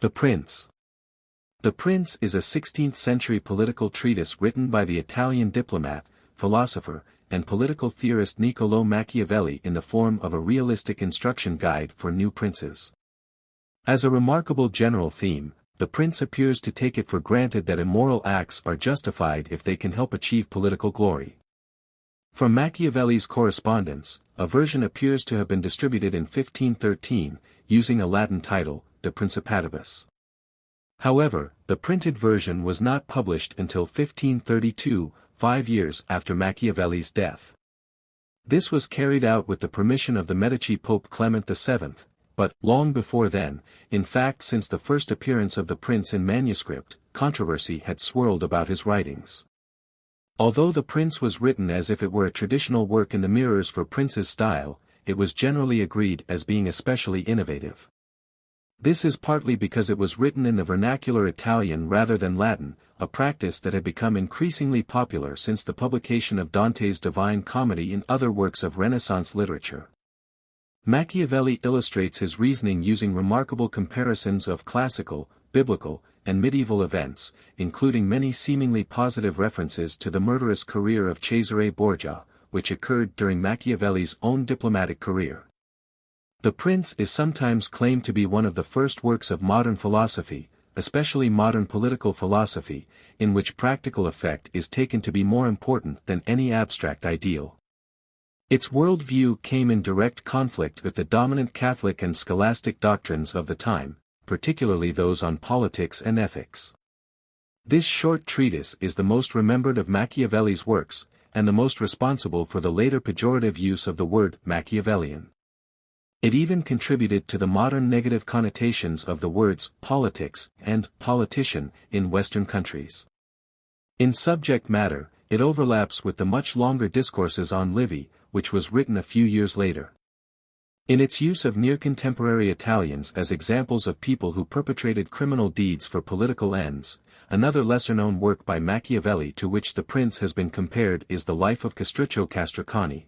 The Prince. The Prince is a 16th-century political treatise written by the Italian diplomat, philosopher, and political theorist Niccolo Machiavelli in the form of a realistic instruction guide for new princes. As a remarkable general theme, the Prince appears to take it for granted that immoral acts are justified if they can help achieve political glory. From Machiavelli's correspondence, a version appears to have been distributed in 1513, using a Latin title, De Principatibus. However, the printed version was not published until 1532, 5 years after Machiavelli's death. This was carried out with the permission of the Medici Pope Clement VII, but, long before then, in fact since the first appearance of the Prince in manuscript, controversy had swirled about his writings. Although the Prince was written as if it were a traditional work in the mirrors for Prince's style, it was generally agreed as being especially innovative. This is partly because it was written in the vernacular Italian rather than Latin, a practice that had become increasingly popular since the publication of Dante's Divine Comedy and other works of Renaissance literature. Machiavelli illustrates his reasoning using remarkable comparisons of classical, biblical, and medieval events, including many seemingly positive references to the murderous career of Cesare Borgia, which occurred during Machiavelli's own diplomatic career. The Prince is sometimes claimed to be one of the first works of modern philosophy, especially modern political philosophy, in which practical effect is taken to be more important than any abstract ideal. Its worldview came in direct conflict with the dominant Catholic and scholastic doctrines of the time, particularly those on politics and ethics. This short treatise is the most remembered of Machiavelli's works, and the most responsible for the later pejorative use of the word Machiavellian. It even contributed to the modern negative connotations of the words politics and politician in Western countries. In subject matter, it overlaps with the much longer Discourses on Livy, which was written a few years later. In its use of near-contemporary Italians as examples of people who perpetrated criminal deeds for political ends, another lesser-known work by Machiavelli to which the Prince has been compared is the Life of Castruccio Castracani,